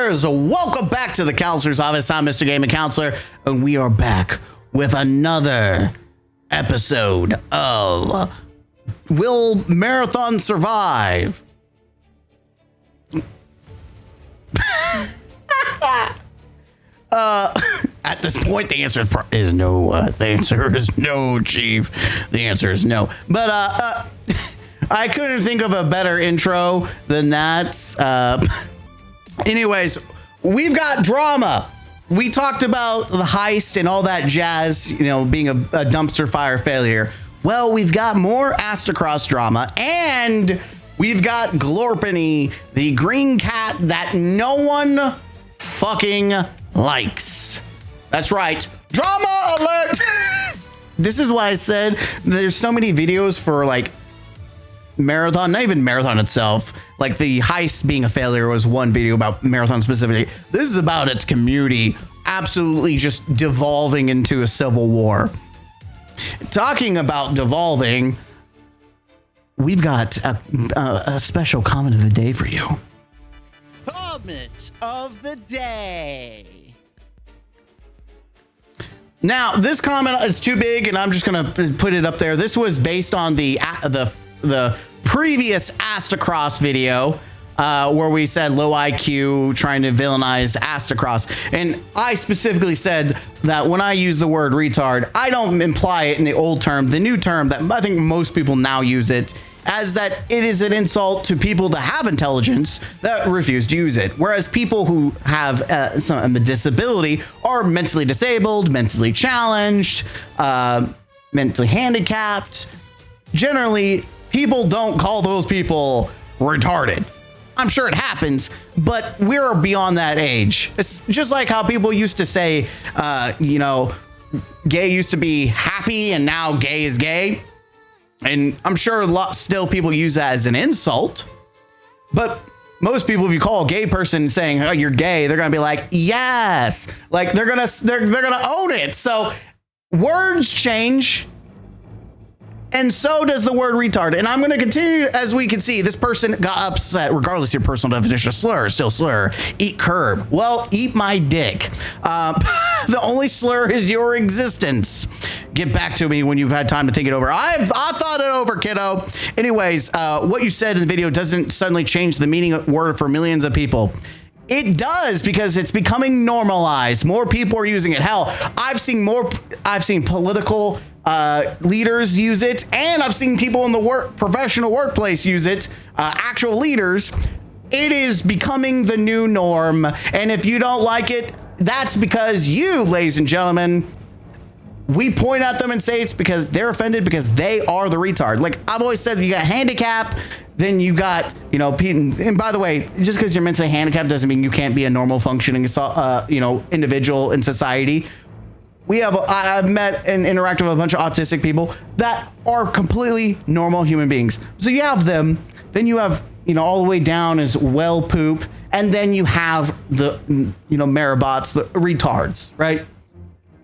counselors, welcome back to the counselor's office. I'm Mr. Gaming Counselor, and we are back with another episode of Will Marathon Survive? At this point, the answer is no. The answer is no, Chief. The answer is no. But I couldn't think of a better intro than that. Anyways, we've got drama. We talked about the heist and all that jazz, you know, being a dumpster fire failure. Well, we've got more Aztecross drama, and we've got Glorpinity, the green cat that no one fucking likes. That's right. Drama alert! This is why I said there's so many videos for like Marathon, not even Marathon itself. Like the heist being a failure was one video about Marathon specifically. This is about its community absolutely just devolving into a civil war. Talking about devolving, we've got a special comment of the day for you. Comment of the day. Now, this comment is too big, and I'm just gonna put it up there. This was based on the previous Aztecross video, where we said low IQ trying to villainize Aztecross, and I specifically said that when I use the word retard, I don't imply it in the old term. The new term that I think most people now use it as that it is an insult to people that have intelligence that refuse to use it. Whereas people who have a disability are mentally disabled, mentally challenged, mentally handicapped. Generally, people don't call those people retarded. I'm sure it happens, but we're beyond that age. It's just like how people used to say, you know, gay used to be happy and now gay is gay. And I'm sure still people use that as an insult, but most people, if you call a gay person saying, oh, you're gay, they're going to be like, yes, like they're going to own it. So words change. And so does the word retard. And I'm going to continue. As we can see, this person got upset, regardless of your personal definition of slur, still slur. Eat curb. Well, eat my dick. The only slur is your existence. Get back to me when you've had time to think it over. I've thought it over, kiddo. Anyways, what you said in the video doesn't suddenly change the meaning of word for millions of people. It does, because it's becoming normalized. More people are using it. Hell, I've seen political leaders use it, and I've seen people in the professional workplace use it, actual leaders. It is becoming the new norm, and if you don't like it, that's because you, ladies and gentlemen, we point at them and say it's because they're offended because they are the retard. Like I've always said, you got handicap, then you got, you know, and by the way, just because you're mentally handicapped doesn't mean you can't be a normal functioning, you know, individual in society. I've met and interacted with a bunch of autistic people that are completely normal human beings. So you have them, then you have, you know, all the way down is well poop, and then you have the, you know, marabots, the retards, right?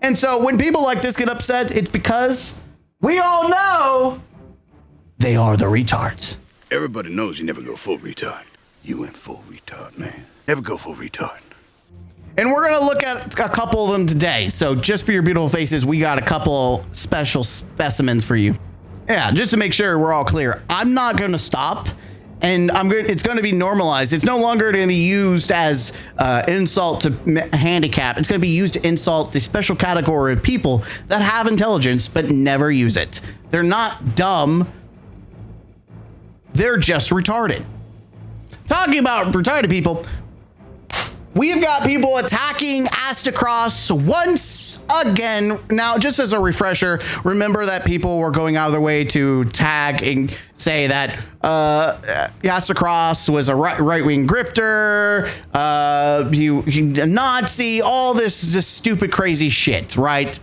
And so when people like this get upset, it's because we all know they are the retards. Everybody knows you never go full retard. You went full retard, man. Never go full retard. And we're going to look at a couple of them today. So just for your beautiful faces, we got a couple special specimens for you. Yeah, just to make sure we're all clear. I'm not going to stop, and it's going to be normalized. It's no longer going to be used as insult to handicap. It's going to be used to insult the special category of people that have intelligence but never use it. They're not dumb. They're just retarded. Talking about retarded people, we've got people attacking Aztecross once again. Now, just as a refresher, remember that people were going out of their way to tag and say that Aztecross was a right-wing grifter, a Nazi, all this just stupid, crazy shit, right?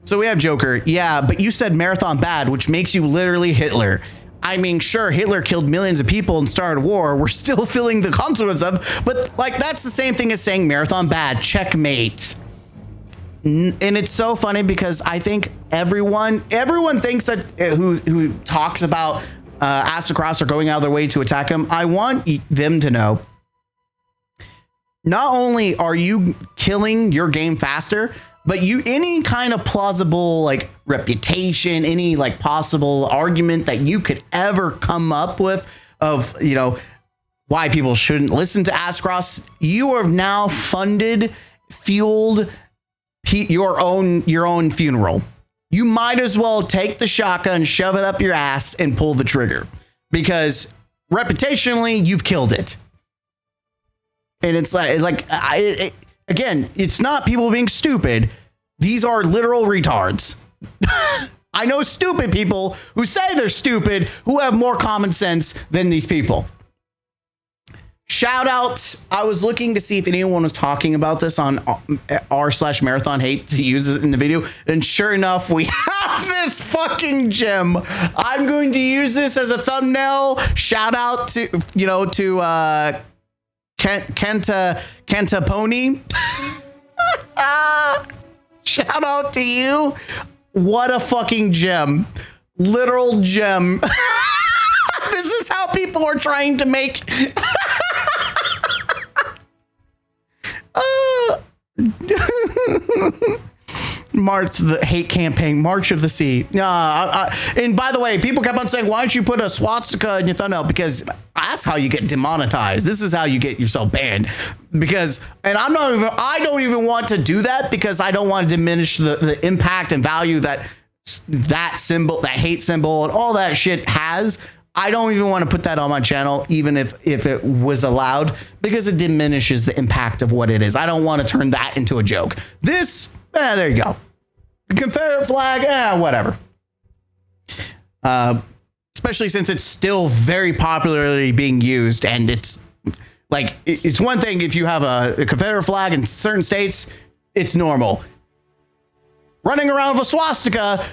So we have Joker. Yeah, but you said Marathon bad, which makes you literally Hitler. I mean, sure, Hitler killed millions of people and started war. We're still feeling the consequence of, but like that's the same thing as saying Marathon bad. Checkmate. And it's so funny because I think everyone thinks that who talks about Aztecross or going out of their way to attack him. I want them to know not only are you killing your game faster, but any kind of plausible like reputation, any like possible argument that you could ever come up with of, you know, why people shouldn't listen to Aztecross, you have now fueled your own funeral. You might as well take the shotgun, shove it up your ass, and pull the trigger, because reputationally you've killed it. And it's like again, it's not people being stupid. These are literal retards. I know stupid people who say they're stupid who have more common sense than these people. Shout out. I was looking to see if anyone was talking about this on r/marathon hate to use it in the video. And sure enough, we have this fucking gem. I'm going to use this as a thumbnail. Shout out to, you know, to Kenta Pony. Shout out to you. What a fucking gem. Literal gem. This is how people are trying to make March the hate campaign, March of the Sea. And by the way, people kept on saying, why don't you put a swastika in your thumbnail? Because that's how you get demonetized. This is how you get yourself banned. Because, and I don't even want to do that, because I don't want to diminish the impact and value that symbol, that hate symbol and all that shit has. I don't even want to put that on my channel, even if it was allowed, because it diminishes the impact of what it is. I don't want to turn that into a joke. This, there you go. The Confederate flag, whatever. Especially since it's still very popularly being used, and it's like, it's one thing if you have a Confederate flag in certain states, it's normal. Running around with a swastika,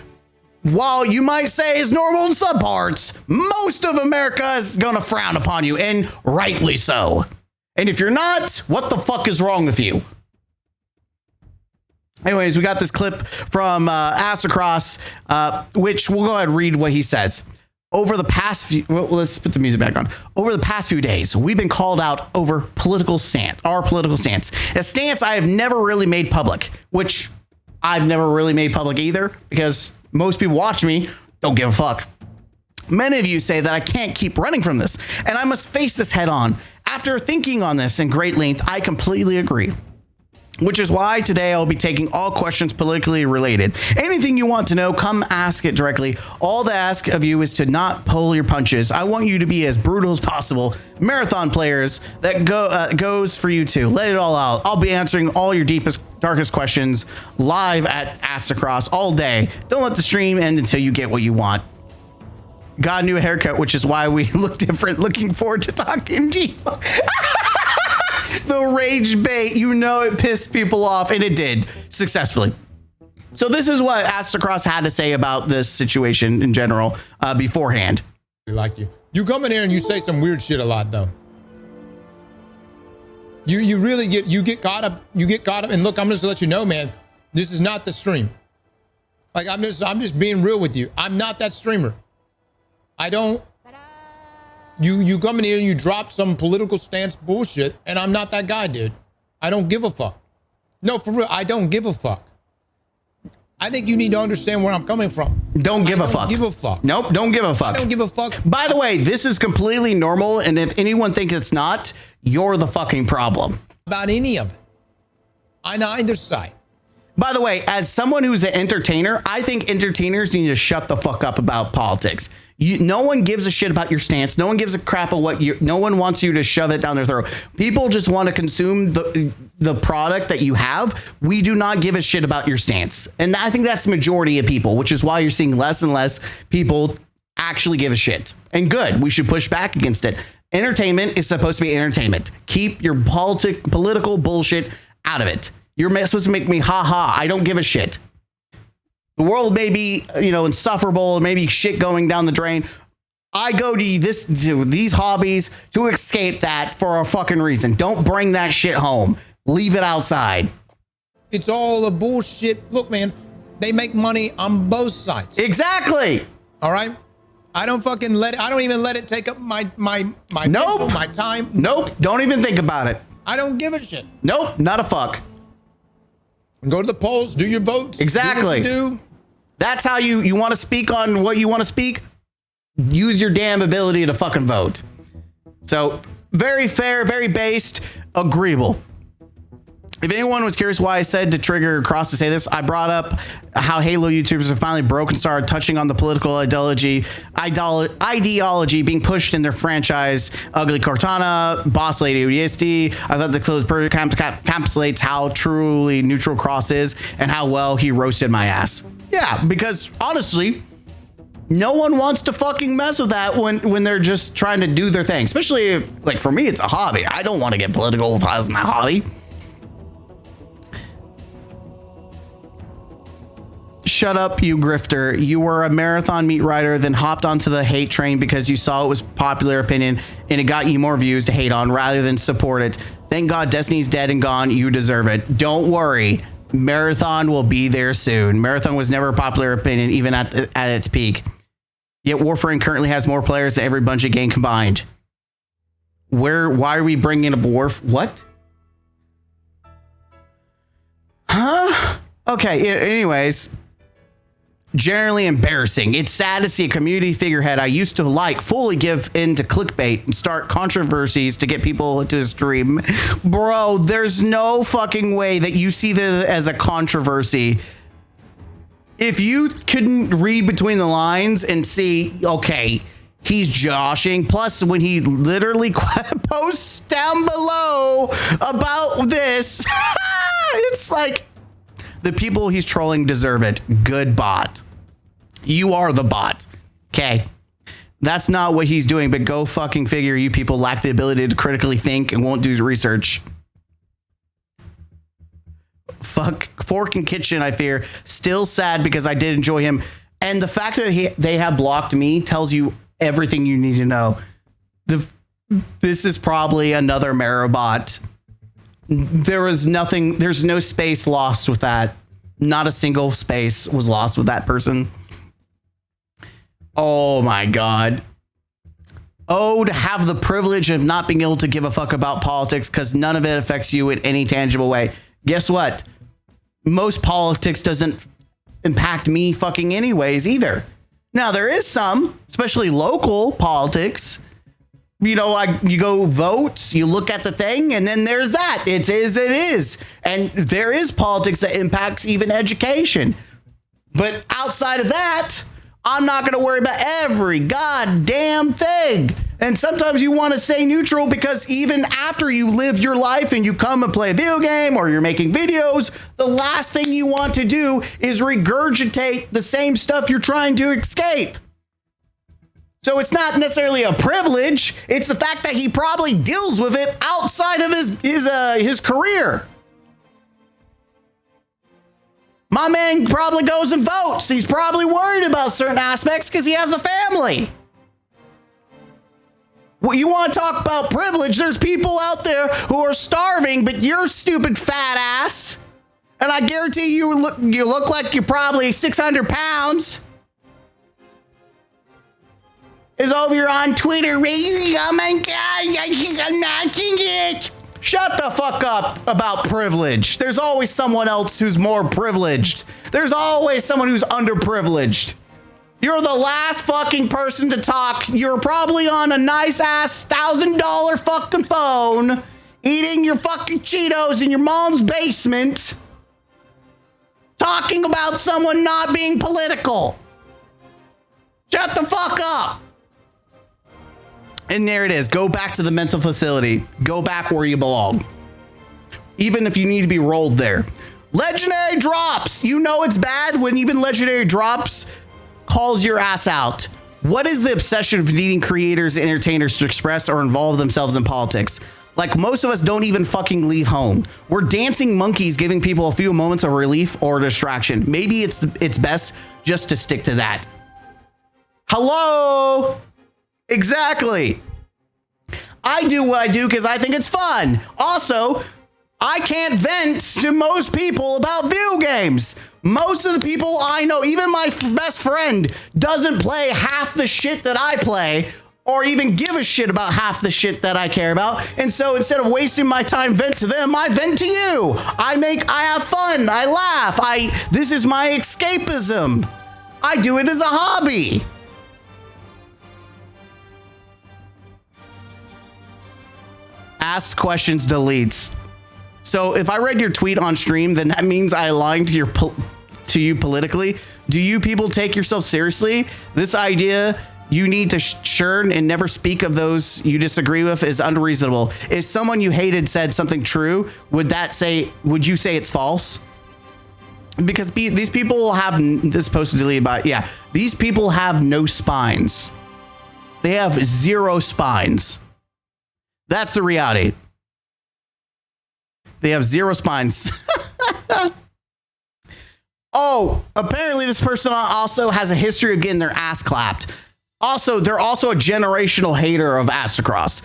while you might say is normal in some parts, most of America is going to frown upon you, and rightly so. And if you're not, what the fuck is wrong with you? Anyways, we got this clip from Aztecross, which we'll go ahead and read what he says. Over the past few, well, let's put the music back on. Over the past few days, we've been called out over our political stance, a stance I have never really made public, which I've never really made public either, because most people watch me, don't give a fuck. Many of you say that I can't keep running from this, and I must face this head on. After thinking on this in great length, I completely agree. Which is why today I'll be taking all questions politically related. Anything you want to know, come ask it directly. All I ask of you is to not pull your punches. I want you to be as brutal as possible. Marathon players, that goes for you too. Let it all out. I'll be answering all your deepest, darkest questions live at Aztecross all day. Don't let the stream end until you get what you want. Got a new haircut, which is why we look different. Looking forward to talking to you. The rage bait, you know, it pissed people off, and it did successfully. So this is what Aztecross had to say about this situation in general beforehand. Like you come in here and you say some weird shit a lot, though. You really get caught up. You get caught up. And look, I'm just to let you know, man, this is not the stream. Like I'm just being real with you. I'm not that streamer. I don't. You come in here and you drop some political stance bullshit, and I'm not that guy, dude. I don't give a fuck. No, for real, I don't give a fuck. I think you need to understand where I'm coming from. Don't give a fuck. Give a fuck. Nope, don't give a fuck. I don't give a fuck. By the way, this is completely normal, and if anyone thinks it's not, you're the fucking problem. About any of it. On either side. By the way, as someone who's an entertainer, I think entertainers need to shut the fuck up about politics. No one gives a shit about your stance. No one gives a crap of what no one wants you to shove it down their throat. People just want to consume the product that you have. We do not give a shit about your stance. And I think that's the majority of people, which is why you're seeing less and less people actually give a shit. And good, we should push back against it. Entertainment is supposed to be entertainment. Keep your political bullshit out of it. You're supposed to make me ha. I don't give a shit. The world may be, insufferable, maybe shit going down the drain. I go to these hobbies to escape that for a fucking reason. Don't bring that shit home. Leave it outside. It's all a bullshit. Look, man, they make money on both sides. Exactly. All right. I don't fucking I don't even let it take up my nope. mental, my time. Nope. Don't even think about it. I don't give a shit. Nope, not a fuck. Go to the polls, do your votes. Exactly. Do what you do. That's how you want to speak on what you want to speak. Use your damn ability to fucking vote. So very fair, very based, agreeable. If anyone was curious why I said to trigger Cross to say this, I brought up how Halo YouTubers have finally broken started touching on the political ideology being pushed in their franchise. Ugly Cortana, Boss Lady ODSD. I thought the close encapsulates how truly neutral Cross is and how well he roasted my ass. Yeah, because honestly, no one wants to fucking mess with that when they're just trying to do their thing. Especially if, like, for me, it's a hobby. I don't want to get political if I was my hobby. Shut up, you grifter. You were a marathon meat rider, then hopped onto the hate train because you saw it was popular opinion and it got you more views to hate on rather than support it. Thank God Destiny's dead and gone. You deserve it. Don't worry. Marathon will be there soon. Marathon was never a popular opinion, even at its peak. Yet Warframe currently has more players than every Bungie game combined. Why are we bringing up what? Huh? Okay, anyways. Generally embarrassing. It's sad to see a community figurehead I used to like fully give in to clickbait and start controversies to get people to stream. Bro, there's no fucking way that you see this as a controversy. If you couldn't read between the lines and see, okay, he's joshing. Plus, when he literally posts down below about this, it's like, the people he's trolling deserve it. Good bot. You are the bot. Okay. That's not what he's doing, but go fucking figure. You people lack the ability to critically think and won't do research. Fuck Fork and Kitchen, I fear. Still sad because I did enjoy him. And the fact that they have blocked me tells you everything you need to know. This is probably another Marabot. There's no space lost with that. Not a single space was lost with that person. Oh my God. Oh, to have the privilege of not being able to give a fuck about politics because none of it affects you in any tangible way. Guess what? Most politics doesn't impact me fucking anyways either. Now there is some, especially local politics. You know, like you go vote, you look at the thing, and then there's that. It is. And there is politics that impacts even education. But outside of that, I'm not going to worry about every goddamn thing. And sometimes you want to stay neutral because even after you live your life and you come and play a video game or you're making videos, the last thing you want to do is regurgitate the same stuff you're trying to escape. So it's not necessarily a privilege. It's the fact that he probably deals with it outside of his career. My man probably goes and votes. He's probably worried about certain aspects because he has a family. Well, you want to talk about privilege? There's people out there who are starving, but you're stupid fat ass. And I guarantee you look like you're probably 600 pounds. Is over here on Twitter raising, oh my God, I'm matching it. Shut the fuck up about privilege. There's always someone else who's more privileged. There's always someone who's underprivileged. You're the last fucking person to talk. You're probably on a nice ass $1,000 fucking phone, eating your fucking Cheetos in your mom's basement, talking about someone not being political. Shut the fuck up. And there it is. Go back to the mental facility. Go back where you belong. Even if you need to be rolled there. Legendary drops. You know it's bad when even legendary drops calls your ass out. What is the obsession of needing creators and entertainers to express or involve themselves in politics? Like most of us don't even fucking leave home. We're dancing monkeys giving people a few moments of relief or distraction. Maybe it's best just to stick to that. Hello? Exactly. I do what I do because I think it's fun. Also, I can't vent to most people about video games. Most of the people I know, even my best friend, doesn't play half the shit that I play. or even give a shit about half the shit that I care about. And so instead of wasting my time vent to them, I vent to you. I have fun. I laugh. This is my escapism. I do it as a hobby. Ask questions, deletes. So if I read your tweet on stream, then that means I aligned to you politically. Do you people take yourself seriously? This idea you need to churn and never speak of those you disagree with is unreasonable. If someone you hated said something true, would you say it's false? Because these people have this post deleted by, yeah, these people have no spines. They have 0 spines. That's the reality. They have 0 spines. Oh, apparently this person also has a history of getting their ass clapped. Also, they're also a generational hater of Aztecross.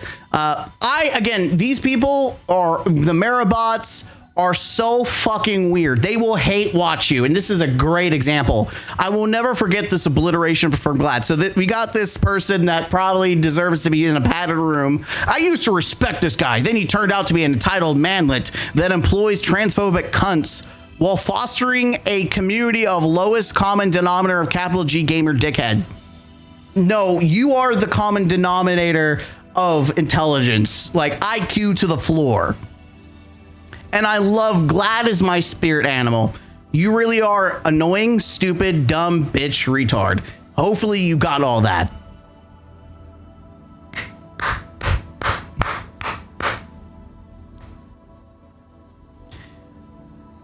These people are, the Merabots are so fucking weird. They will hate watch you. And this is a great example. I will never forget this obliteration for Glad. So that we got this person that probably deserves to be in a padded room. I used to respect this guy. Then he turned out to be an entitled manlet that employs transphobic cunts while fostering a community of lowest common denominator of capital G gamer dickhead. No, you are the common denominator of intelligence, like IQ to the floor. And I love Glad is my spirit animal. You really are annoying, stupid, dumb, bitch, retard. Hopefully you got all that.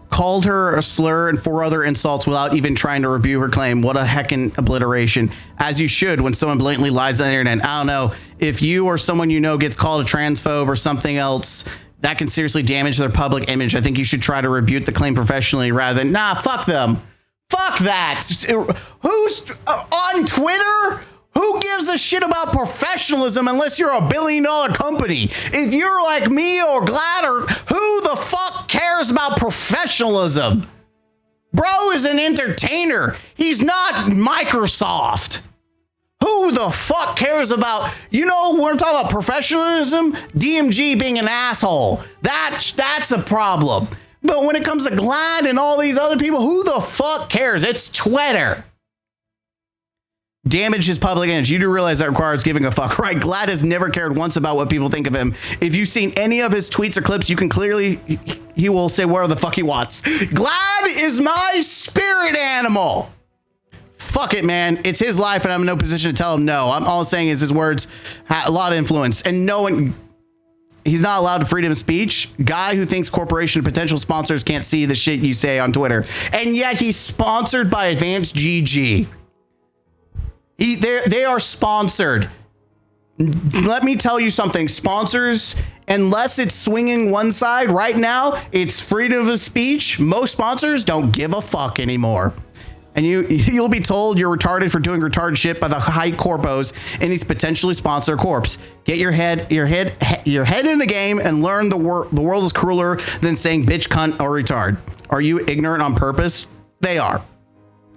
Called her a slur and 4 other insults without even trying to rebuke her claim. What a heckin' obliteration. As you should when someone blatantly lies on the internet. I don't know. If you or someone you know gets called a transphobe or something else, that can seriously damage their public image. I think you should try to rebuke the claim professionally rather than, nah, fuck them. Fuck that. Who's on Twitter? Who gives a shit about professionalism unless you're a $1 billion company? If you're like me or Glad, or who the fuck cares about professionalism? Bro is an entertainer. He's not Microsoft. Who the fuck cares about, we're talking about professionalism, DMG being an asshole. That's a problem. But when it comes to Glad and all these other people, who the fuck cares? It's Twitter. Damage his public image. You do realize that requires giving a fuck, right? Glad has never cared once about what people think of him. If you've seen any of his tweets or clips, you can clearly, he will say whatever the fuck he wants. Glad is my spirit animal. Fuck it, man. It's his life and I'm in no position to tell him no. I'm all saying is his words had a lot of influence and no one, he's not allowed to freedom of speech. Guy who thinks corporation and potential sponsors can't see the shit you say on Twitter. And yet he's sponsored by Advanced GG. They are sponsored. Let me tell you something. Sponsors, unless it's swinging one side right now, it's freedom of speech. Most sponsors don't give a fuck anymore. And you'll be told you're retarded for doing retarded shit by the high corpos and he's potentially sponsor corpse. Get your head in the game and learn the world is crueler than saying bitch, cunt, or retard. Are you ignorant on purpose? They are.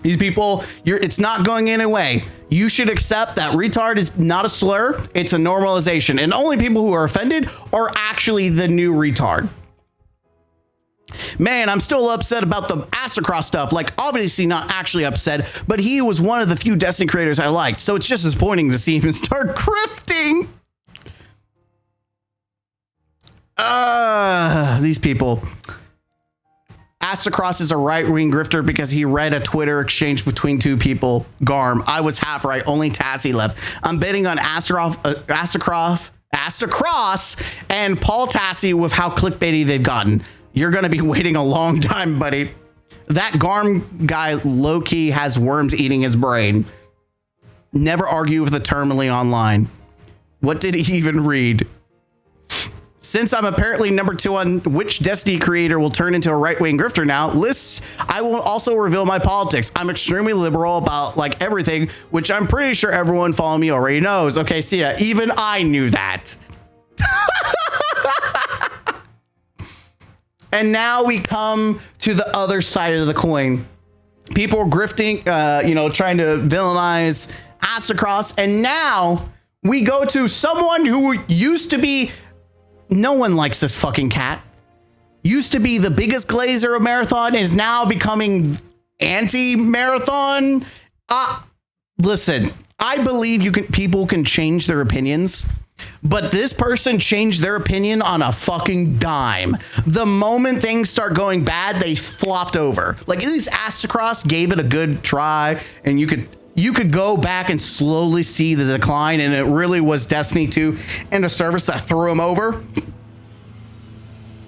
These people, it's not going any way. You should accept that retard is not a slur. It's a normalization. And only people who are offended are actually the new retard. Man, I'm still upset about the Aztecross stuff. Like, obviously not actually upset, but he was one of the few Destiny creators I liked. So it's just disappointing to see him start grifting. These people. Aztecross is a right-wing grifter because he read a Twitter exchange between 2 people. Garm. I was half right. Only Tassie left. I'm betting on Aztecross and Paul Tassie with how clickbaity they've gotten. You're going to be waiting a long time, buddy. That Garm guy low-key has worms eating his brain. Never argue with a terminally online. What did he even read? Since I'm apparently number 2 on which Destiny creator will turn into a right-wing grifter now, I will also reveal my politics. I'm extremely liberal about like everything, which I'm pretty sure everyone following me already knows. Okay, see ya. Even I knew that. And now we come to the other side of the coin. People are grifting, trying to villainize Aztecross, and now We go to someone who used to be, no one likes this fucking cat. Used to be the biggest glazer of Marathon, is now becoming anti-Marathon. Listen, I believe people can change their opinions, but this person changed their opinion on a fucking dime. The moment things start going bad, they flopped over. Like, at least Aztecross gave it a good try, and you could go back and slowly see the decline, and it really was Destiny 2 and a service that threw him over.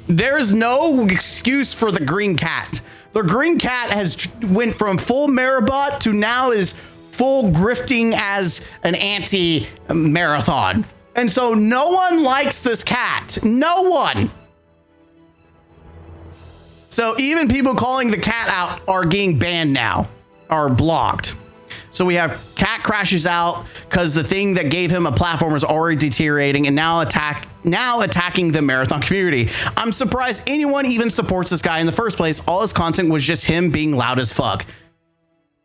There's no excuse for the green cat. The green cat has went from full Marabot to now is full grifting as an anti-Marathon. And so no one likes this cat. No one. So even people calling the cat out are getting banned now, are blocked. So we have cat crashes out because the thing that gave him a platform is already deteriorating and now attacking the Marathon community. I'm surprised anyone even supports this guy in the first place. All his content was just him being loud as fuck.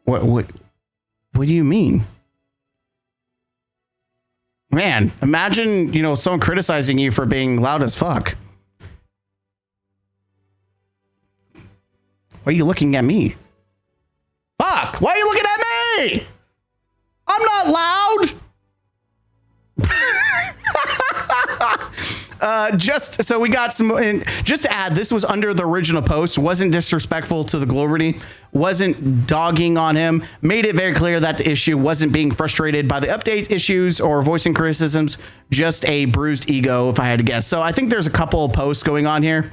What do you mean? Man, imagine, someone criticizing you for being loud as fuck. Why are you looking at me? Fuck, why are you looking at me? I'm not loud. So we got some, just to add, this was under the original post, wasn't disrespectful to the Glorpinity, wasn't dogging on him, made it very clear that the issue wasn't being frustrated by the update issues or voicing criticisms, just a bruised ego, if I had to guess. So I think there's a couple of posts going on here.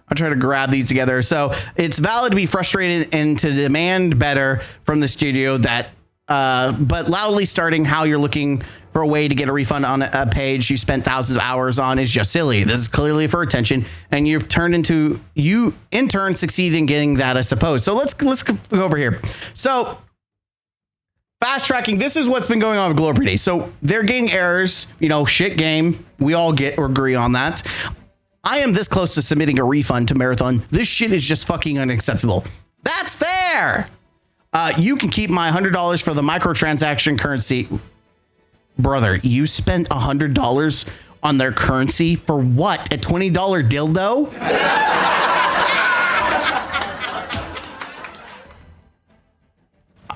I'll try to grab these together. So it's valid to be frustrated and to demand better from the studio that, but loudly starting how you're looking for a way to get a refund on a page you spent thousands of hours on is just silly. This is clearly for attention, and you in turn succeeded in getting that, I suppose. So let's go over here. So fast tracking, this is what's been going on with Glorpinity. So they're getting errors, shit game. We all agree on that. I am this close to submitting a refund to Marathon. This shit is just fucking unacceptable. That's fair. You can keep my $100 for the microtransaction currency. Brother, you spent $100 on their currency for what? A $20 dildo?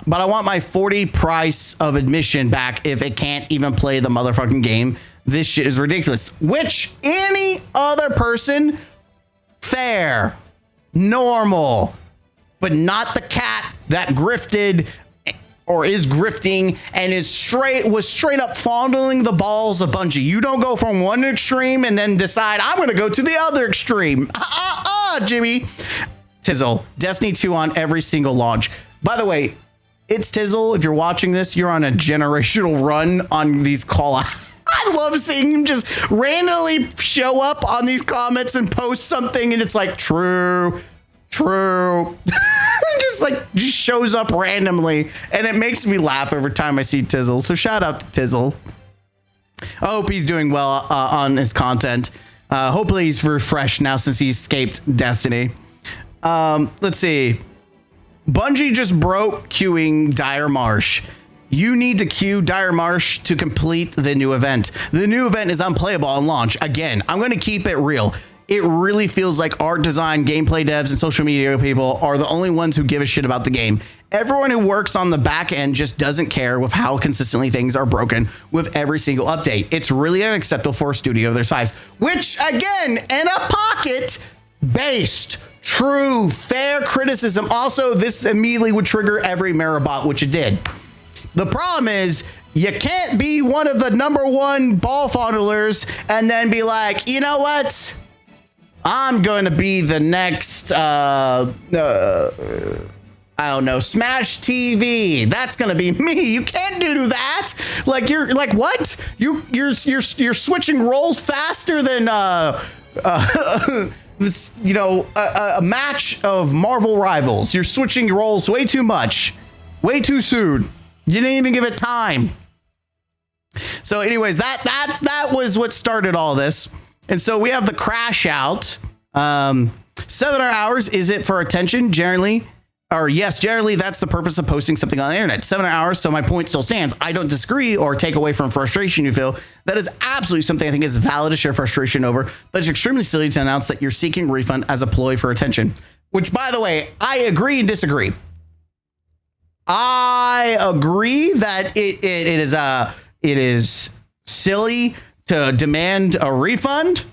But I want my 40 price of admission back if it can't even play the motherfucking game. This shit is ridiculous. Which any other person, fair, normal, but not the cat that grifted or is grifting and was straight up fondling the balls of Bungie. You don't go from one extreme and then decide I'm going to go to the other extreme. Jimmy. Tizzle, Destiny 2 on every single launch. By the way, it's Tizzle. If you're watching this, you're on a generational run on these call-outs. I love seeing him just randomly show up on these comments and post something, and it's like, true. just shows up randomly, and it makes me laugh every time I see Tizzle. So shout out to Tizzle. I hope he's doing well on his content. Hopefully he's refreshed now since he escaped Destiny. Let's see. Bungie just broke queuing Dire Marsh. You need to queue Dire Marsh to complete the new event. The new event is unplayable on launch. Again, I'm going to keep it real. It really feels like art design, gameplay devs, and social media people are the only ones who give a shit about the game. Everyone who works on the back end just doesn't care with how consistently things are broken with every single update. It's really unacceptable for a studio of their size, which again, in a pocket-based, true, fair criticism. Also, this immediately would trigger every Marabot, which it did. The problem is you can't be one of the #1 ball fondlers and then be like, you know what? I'm going to be the next, I don't know, Smash TV. That's going to be me. You can't do that. Like, you're like, what? You're switching roles faster than, this, a match of Marvel Rivals. You're switching roles way too much, way too soon. You didn't even give it time. So anyways, that was what started all this. And so we have the crash out. 7 hours. Is it for attention? Generally, Or yes, generally that's the purpose of posting something on the internet. 7 hours, so my point still stands. I don't disagree or take away from frustration you feel. That is absolutely something I think is valid to share frustration over, but it's extremely silly to announce that you're seeking refund as a ploy for attention. Which, by the way, I agree and disagree. I agree that it is silly to demand a refund.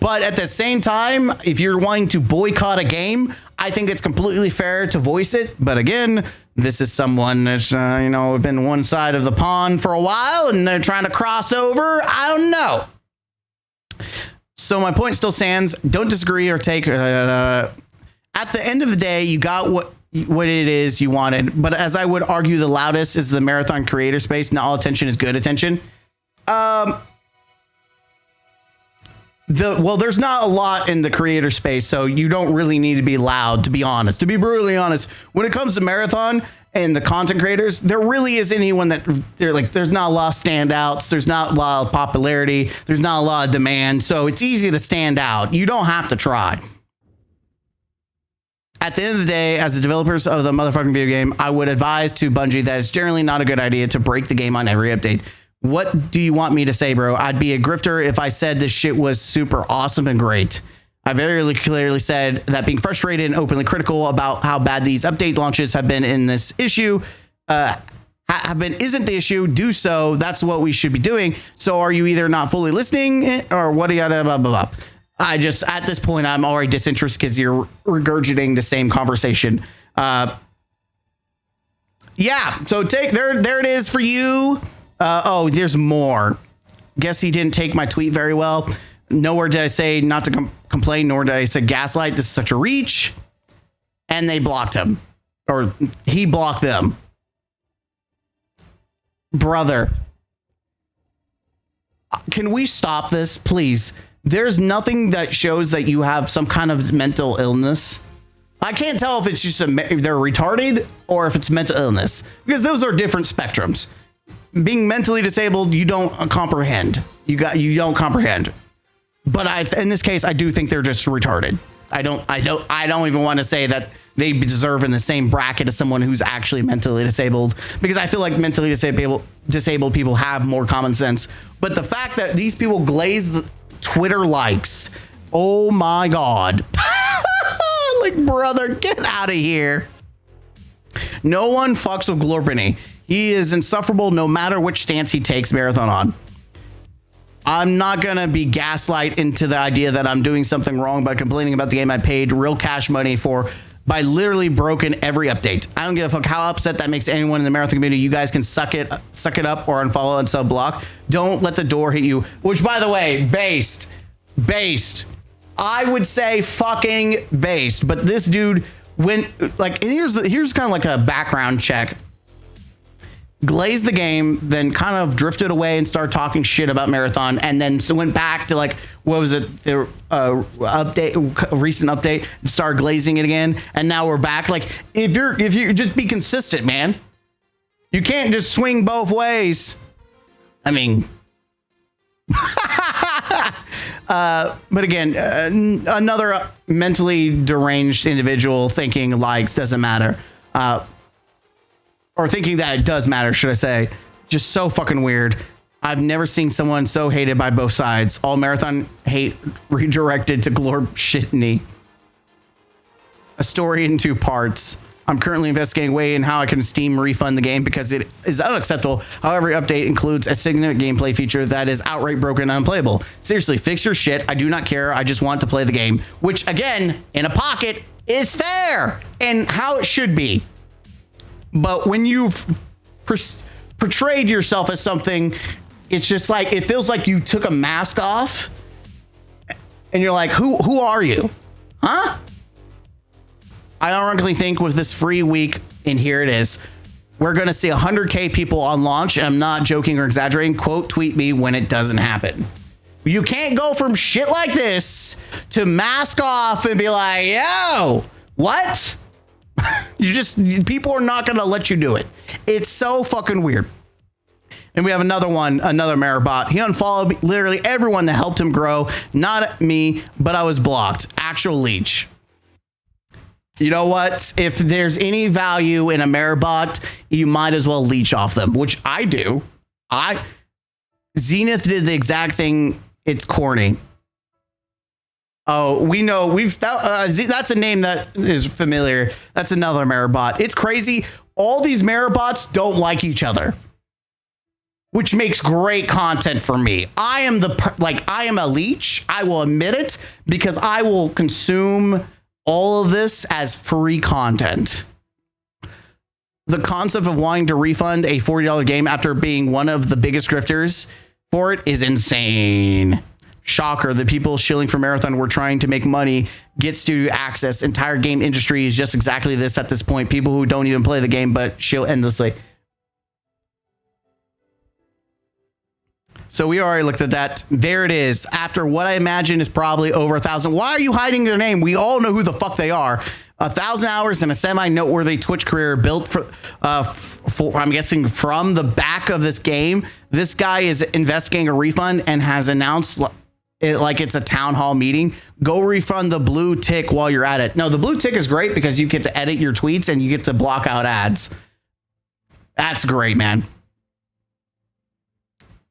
But at the same time, if you're wanting to boycott a game, I think it's completely fair to voice it. But again, this is someone that's, been one side of the pond for a while and they're trying to cross over. I don't know. So my point still stands. Don't disagree or take. At the end of the day, you got what it is you wanted. But as I would argue, the loudest is the marathon creator space. Not all attention is good attention. There's not a lot in the creator space, so you don't really need to be loud, to be honest. To be brutally honest, when it comes to marathon and the content creators, there really isn't anyone that there's not a lot of standouts. There's not a lot of popularity. There's not a lot of demand. So it's easy to stand out. You don't have to try. At the end of the day, as the developers of the motherfucking video game, I would advise to Bungie that it's generally not a good idea to break the game on every update. What do you want me to say, bro? I'd be a grifter if I said this shit was super awesome and great. I very clearly said that being frustrated and openly critical about how bad these update launches have been in this issue isn't the issue. Do so. That's what we should be doing. So are you either not fully listening or what do you blah, blah, blah. I just, at this point, I'm already disinterested because you're regurgitating the same conversation. Yeah. So there it is for you. There's more. Guess he didn't take my tweet very well. Nowhere did I say not to complain, nor did I say gaslight. This is such a reach. And they blocked him. Or he blocked them. Brother. Can we stop this, please? There's nothing that shows that you have some kind of mental illness. I can't tell if it's just if they're retarded or if it's mental illness. Because those are different spectrums. Being mentally disabled, you don't comprehend. You don't comprehend. But in this case, I do think they're just retarded. I don't even want to say that they deserve in the same bracket as someone who's actually mentally disabled, because I feel like mentally disabled people have more common sense. But the fact that these people glaze the Twitter likes, oh my God. Like, brother, get out of here. No one fucks with Glorpinity. He is insufferable no matter which stance he takes Marathon on. I'm not going to be gaslight into the idea that I'm doing something wrong by complaining about the game I paid real cash money for by literally broken every update. I don't give a fuck how upset that makes anyone in the Marathon community. You guys can suck it up or unfollow and sub-block. Don't let the door hit you. Which, by the way, based. I would say fucking based. But this dude went, like, here's kind of like a background check. Glazed the game, then kind of drifted away and started talking shit about Marathon, and then went back to, like, what was it? A recent update, started glazing it again, and now we're back. Like, if you just be consistent, man. You can't just swing both ways. I mean, but again, another mentally deranged individual thinking likes doesn't matter. Or thinking that it does matter, should I say. Just so fucking weird. I've never seen someone so hated by both sides. All Marathon hate redirected to Glorpinity. A story in 2 parts. I'm currently investigating a way in how I can Steam refund the game because it is unacceptable. However, every update includes a significant gameplay feature that is outright broken and unplayable. Seriously, fix your shit. I do not care. I just want to play the game. Which, again, in a pocket, is fair. And how it should be. But when you've portrayed yourself as something, it's just like, it feels like you took a mask off and you're like, who are you? Huh? I ironically think with this free week, and here it is, we're going to see 100K people on launch. And I'm not joking or exaggerating. Quote, tweet me when it doesn't happen. You can't go from shit like this to mask off and be like, yo, what? People are not going to let you do it. It's so fucking weird. And we have another Maribot. He unfollowed literally everyone that helped him grow. Not me, but I was blocked. Actual leech. You know what? If there's any value in a Maribot, you might as well leech off them, which I do. Zenith did the exact thing. It's corny. Oh, we know that's a name that is familiar. That's another Maribot. It's crazy. All these Maribots don't like each other, which makes great content for me. I am a leech. I will admit it because I will consume all of this as free content. The concept of wanting to refund a $40 game after being one of the biggest grifters for it is insane. Shocker, the people shilling for Marathon were trying to make money, get studio access. Entire game industry is just exactly this at this point. People who don't even play the game but shill endlessly. So we already looked at that. There it is. After what I imagine is probably over 1,000. Why are you hiding their name? We all know who the fuck they are. 1,000 hours and a semi-noteworthy Twitch career built for I'm guessing from the back of this game. This guy is investigating a refund and has announced it like it's a town hall meeting. Go refund the blue tick while you're at it. No, the blue tick is great because you get to edit your tweets and you get to block out ads. That's great, man.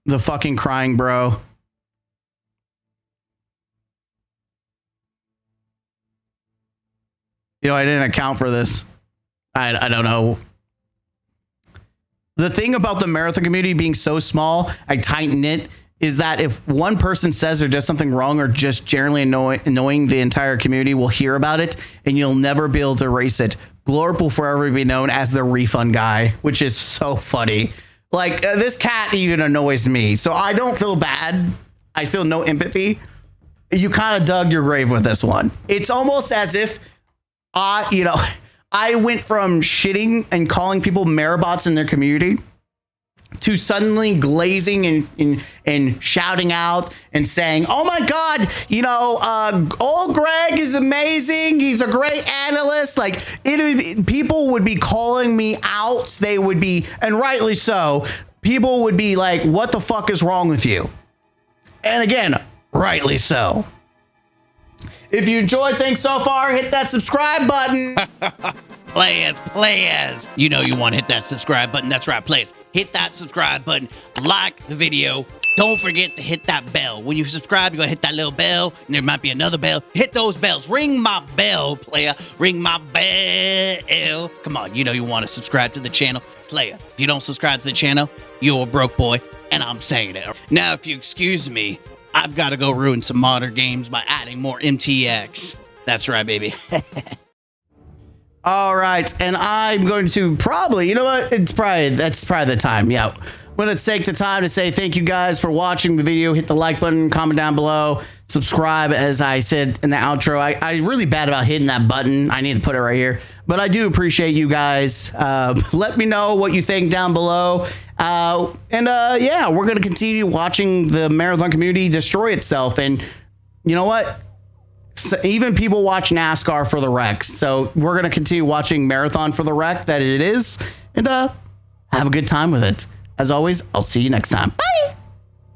The fucking crying bro. You know, I didn't account for this. I don't know. The thing about the Marathon community being so small, I tighten it, is that if one person says or does something wrong or just generally annoying, the entire community will hear about it and you'll never be able to erase it. Glorp will forever be known as the refund guy, which is so funny. Like, this cat even annoys me, so I don't feel bad. I feel no empathy. You kind of dug your grave with this one. It's almost as if, I went from shitting and calling people Maribots in their community to suddenly glazing and shouting out and saying, oh my God, old Greg is amazing. He's a great analyst. Like, people would be calling me out. They would be, and rightly so, people would be like, what the fuck is wrong with you? And again, rightly so. If you enjoyed things so far, hit that subscribe button. Players. You know you want to hit that subscribe button. That's right, players. Hit that subscribe button. Like the video. Don't forget to hit that bell. When you subscribe, you're going to hit that little bell, and there might be another bell. Hit those bells. Ring my bell, player. Ring my bell. Come on, you know you want to subscribe to the channel. Player, if you don't subscribe to the channel, you're a broke boy, and I'm saying it. Now, if you excuse me, I've got to go ruin some modern games by adding more MTX. That's right, baby. All right, and I'm going to probably, you know what? That's probably the time. Yeah, I'm going to take the time to say thank you guys for watching the video. Hit the like button, comment down below, subscribe. As I said in the outro, I'm really bad about hitting that button. I need to put it right here, but I do appreciate you guys. Let me know what you think down below. Yeah, we're going to continue watching the Marathon community destroy itself. And you know what? So even people watch NASCAR for the wrecks. So we're going to continue watching Marathon for the wreck that it is, and have a good time with it. As always, I'll see you next time. Bye.